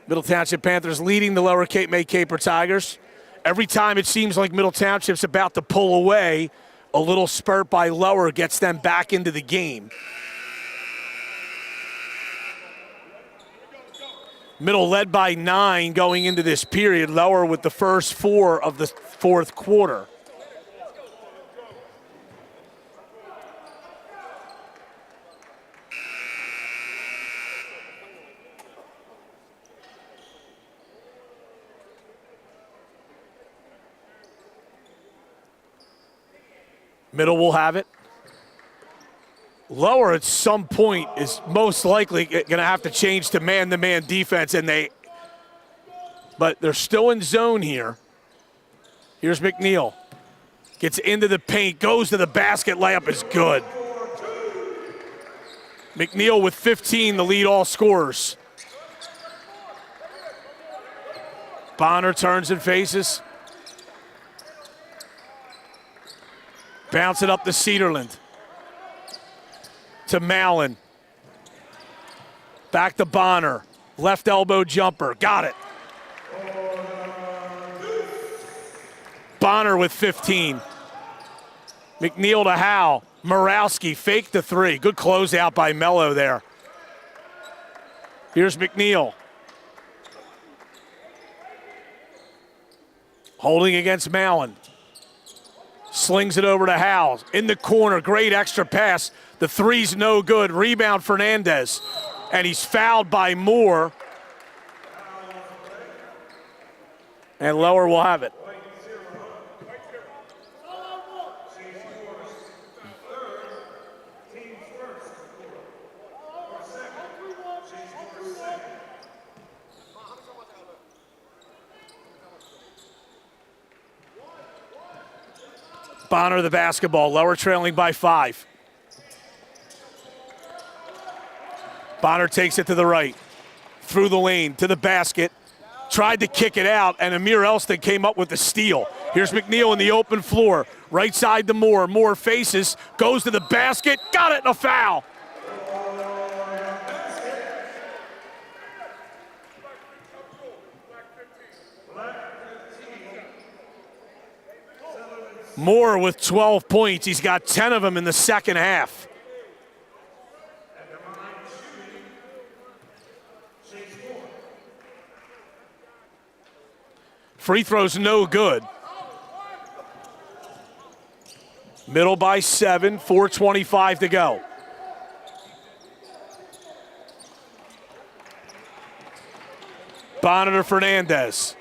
Middle Township Panthers leading the Lower Cape May Caper Tigers. Every time it seems like Middle Township's about to pull away, a little spurt by Lower gets them back into the game. Middle led by 9 going into this period. Lower with the first 4 of the fourth quarter. Middle will have it. Lower at some point is most likely going to have to change to man-to-man defense, but they're still in zone here. Here's McNeil. Gets into the paint, goes to the basket, layup is good. McNeil with 15 to lead all scorers. Bonner turns and faces. Bounce it up to Cedarland. To Mallon. Back to Bonner. Left elbow jumper. Got it. Bonner with 15. McNeil to Howe. Morawski fake the 3. Good closeout by Mello there. Here's McNeil. Holding against Mallon. Slings it over to Howe. In the corner, great extra pass. The 3's no good. Rebound Fernandez. And he's fouled by Moore. And Lower will have it. Bonner the basketball. Lower trailing by 5. Bonner takes it to the right. Through the lane to the basket. Tried to kick it out, and Amir Elston came up with the steal. Here's McNeil in the open floor. Right side to Moore. Moore faces, goes to the basket. Got it, and a foul. Moore with 12 points. He's got 10 of them in the second half. Free throw's no good. Middle by 7, 4:25 to go. Bonner to Fernandez.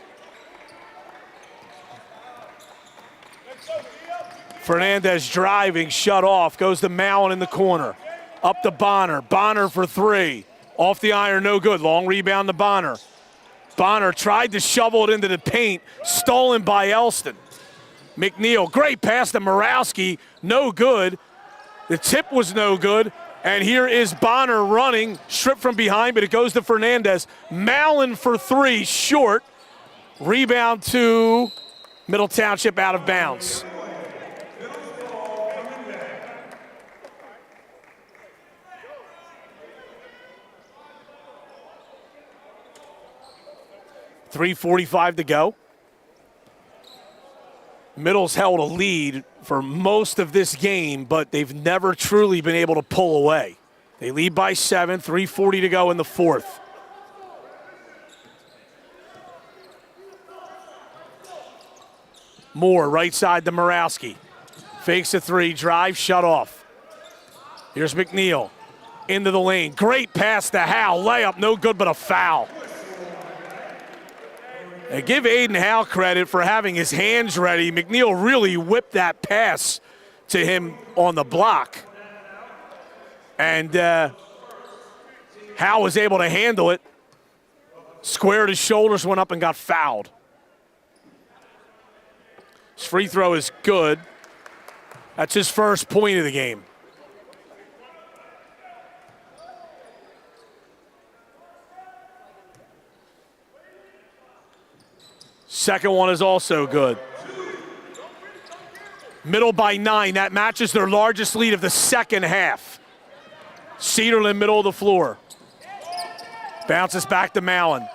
Fernandez driving, shut off, goes to Mallon in the corner. Up to Bonner. Bonner for 3. Off the iron, no good. Long rebound to Bonner. Bonner tried to shovel it into the paint, stolen by Elston. McNeil, great pass to Morawski, no good. The tip was no good, and here is Bonner running, stripped from behind, but it goes to Fernandez. Mallon for 3, short. Rebound to Middle Township, out of bounds. .345 to go. Middle's held a lead for most of this game, but they've never truly been able to pull away. They lead by 7, 3:40 to go in the fourth. Moore, right side to Morawski. Fakes a 3, drive, shut off. Here's McNeil into the lane. Great pass to Hal. Layup, no good, but a foul. And give Aiden Hal credit for having his hands ready. McNeil really whipped that pass to him on the block. And Hal was able to handle it. Squared his shoulders, went up and got fouled. His free throw is good. That's his first point of the game. Second one is also good. Middle by 9. That matches their largest lead of the second half. Cedarland, middle of the floor. Bounces back to Mallon.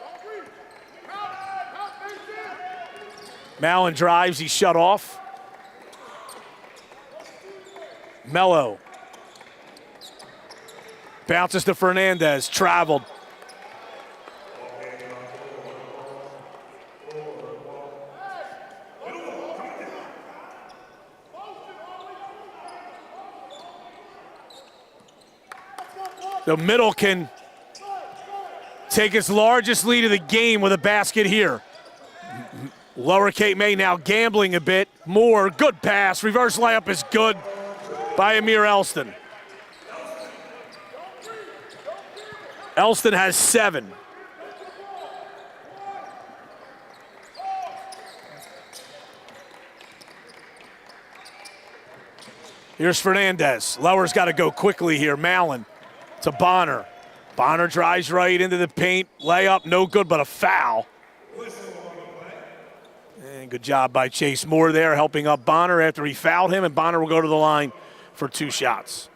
Mallon drives, he's shut off. Mello. Bounces to Fernandez, traveled. The middle can take its largest lead of the game with a basket here. Lower Cape May now gambling a bit. Moore, good pass. Reverse layup is good by Amir Elston. Elston has 7. Here's Fernandez. Lower's got to go quickly here. Mallon to Bonner. Bonner drives right into the paint. Layup, no good, but a foul. And good job by Chase Moore there, helping up Bonner after he fouled him, and Bonner will go to the line for 2 shots.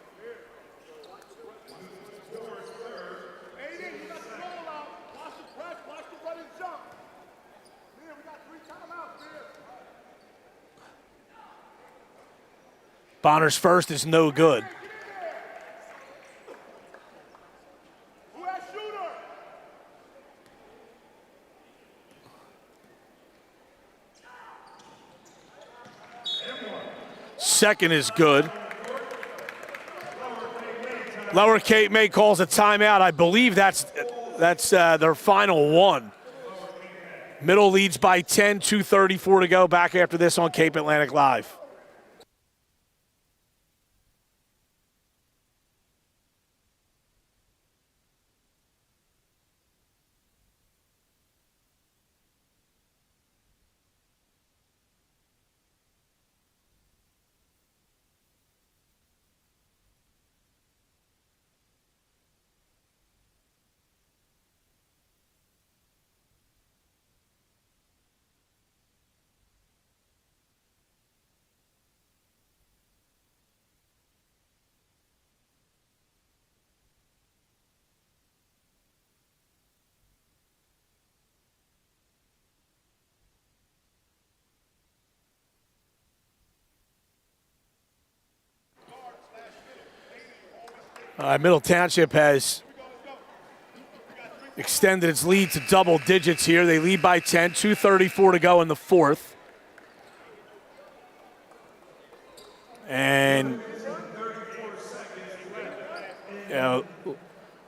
Bonner's first is no good. Second is good. Lower Cape May calls a timeout. I believe that's their final one. Middle leads by 10, 2:34 to go. Back after this on Cape Atlantic Live. Middle Township has extended its lead to double digits here. They lead by 10, 2:34 to go in the fourth. And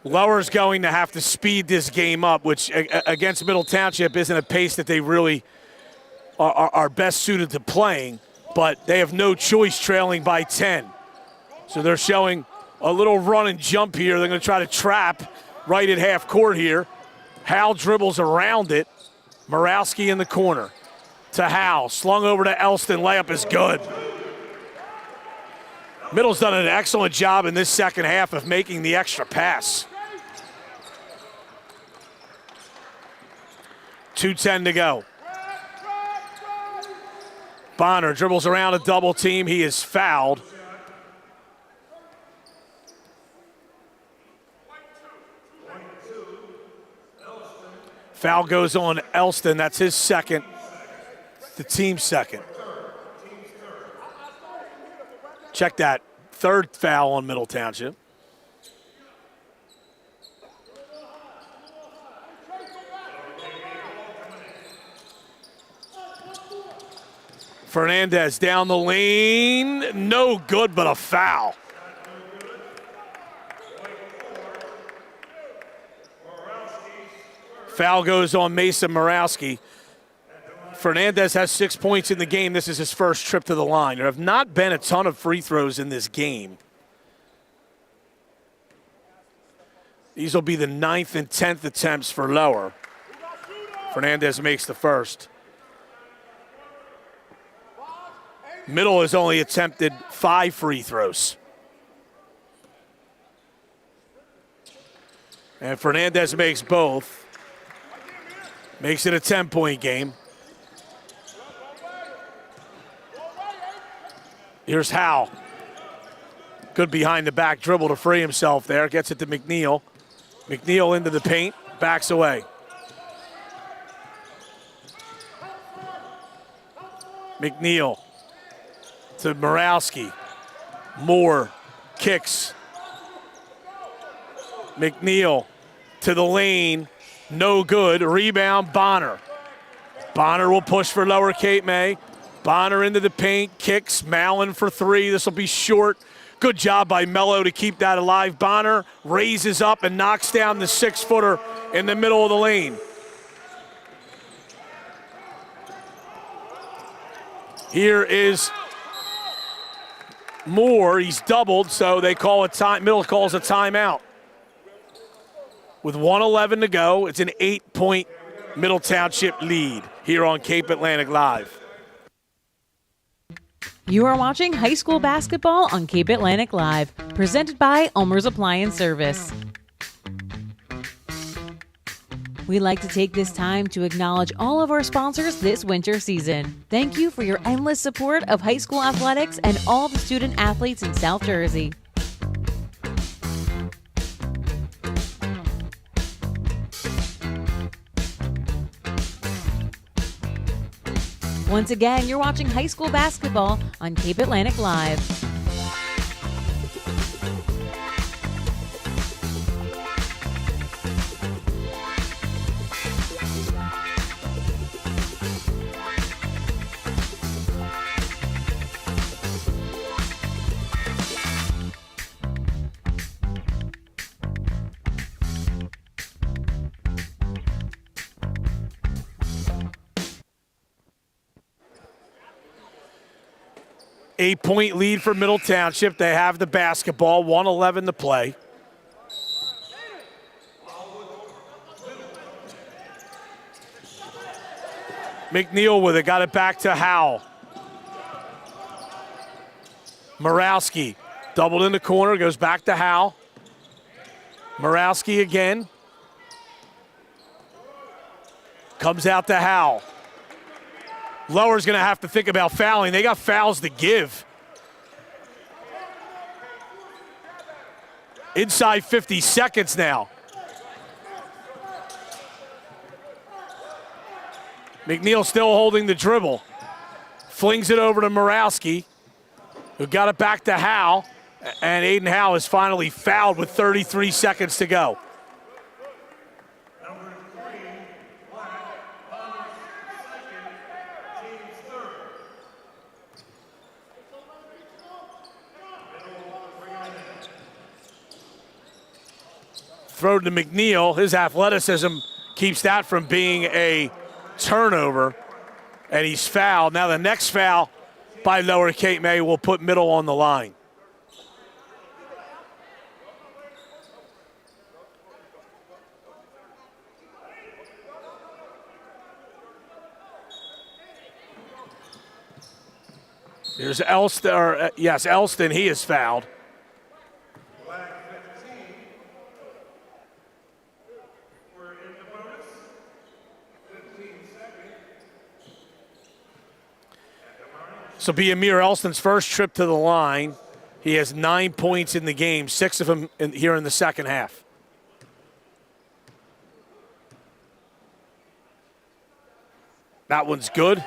Lower's going to have to speed this game up, which against Middle Township isn't a pace that they really are best suited to playing, but they have no choice trailing by 10. So they're showing a little run and jump here. They're going to try to trap right at half court here. Hal dribbles around it. Morawski in the corner to Hal. Slung over to Elston. Layup is good. Middle's done an excellent job in this second half of making the extra pass. 2:10 to go. Bonner dribbles around a double team. He is fouled. Foul goes on Elston. That's his second, the team's second. Check that. Third foul on Middle Township. Fernandez down the lane. No good, but a foul. Foul goes on Mason Morawski. Fernandez has 6 points in the game. This is his first trip to the line. There have not been a ton of free throws in this game. These will be the 9th and 10th attempts for Lower. Fernandez makes the first. Middle has only attempted 5 free throws. And Fernandez makes both. Makes it a 10-point game. Here's Howe. Good behind the back dribble to free himself there. Gets it to McNeil. McNeil into the paint, backs away. McNeil to Morawski. Moore kicks. McNeil to the lane. No good. Rebound, Bonner. Bonner will push for Lower Cape May. Bonner into the paint, kicks. Mallon for 3. This will be short. Good job by Mello to keep that alive. Bonner raises up and knocks down the 6-footer in the middle of the lane. Here is Moore. He's doubled, so they call a time. Middle calls a timeout. With 1:11 to go, it's an 8-point Middle Township lead here on Cape Atlantic Live. You are watching high school basketball on Cape Atlantic Live, presented by Ulmer's Appliance Service. We'd like to take this time to acknowledge all of our sponsors this winter season. Thank you for your endless support of high school athletics and all the student athletes in South Jersey. Once again, you're watching high school basketball on Cape Atlantic Live. Eight-point lead for Middle Township. They have the basketball, 1:11 to play. McNeil with it, got it back to Howell. Morawski doubled in the corner, goes back to Howell. Morawski again. Comes out to Howell. Lower's going to have to think about fouling. They got fouls to give. Inside 50 seconds now. McNeil still holding the dribble. Flings it over to Morawski, who got it back to Howe. And Aiden Howe is finally fouled with 33 seconds to go. Throw to McNeil. His athleticism keeps that from being a turnover, and he's fouled. Now the next foul by Lower Cape May will put Middle on the line. Here's Elston, Elston, he is fouled. So be Amir Elston's first trip to the line. He has 9 points in the game, 6 of them here in the second half. That one's good.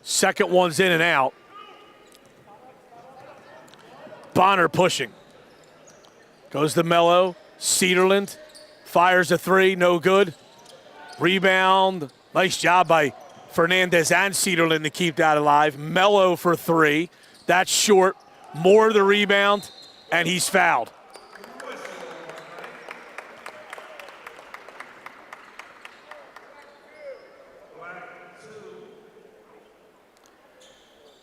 Second one's in and out. Bonner pushing. Goes to Mello. Cedarland fires a three, no good. Rebound. Nice job by Fernandez and Cedarland to keep that alive. Mello for three. That's short. Moore the rebound, and he's fouled.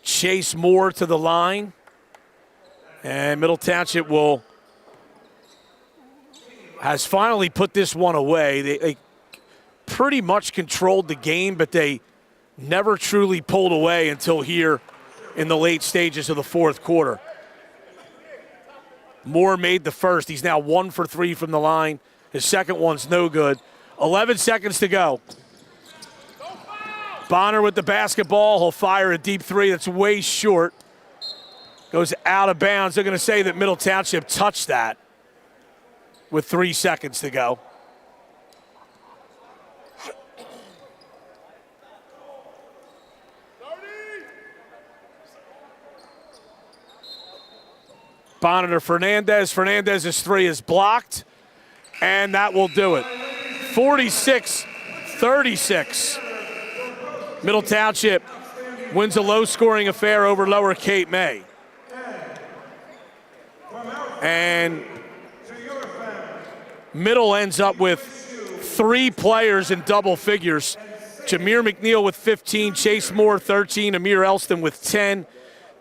Chase Moore to the line. And Middle Township has finally put this one away. They pretty much controlled the game, but they never truly pulled away until here in the late stages of the fourth quarter. Moore made the first. He's now 1 for 3 from the line. His second one's no good. 11 seconds to go. Bonner with the basketball. He'll fire a deep three that's way short. Goes out of bounds. They're going to say that Middle Township touched that with 3 seconds to go. Bonner to Fernandez. Fernandez's three is blocked, and that will do it. 46-36. Middle Township wins a low-scoring affair over Lower Cape May. And Middle ends up with 3 players in double figures. Jameer McNeil with 15, Chase Moore 13, Amir Elston with 10,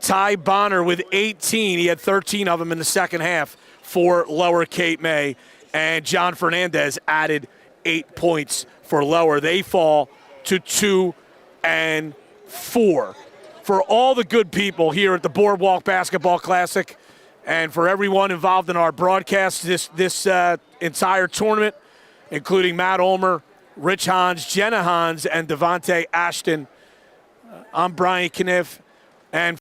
Ty Bonner with 18. He had 13 of them in the second half for Lower Cape May. And John Fernandez added 8 points for Lower. They fall to 2 and 4. For all the good people here at the Boardwalk Basketball Classic and for everyone involved in our broadcast this entire tournament, including Matt Ulmer, Rich Hans, Jenna Hans, and Devontae Ashton, I'm Brian Kniff. And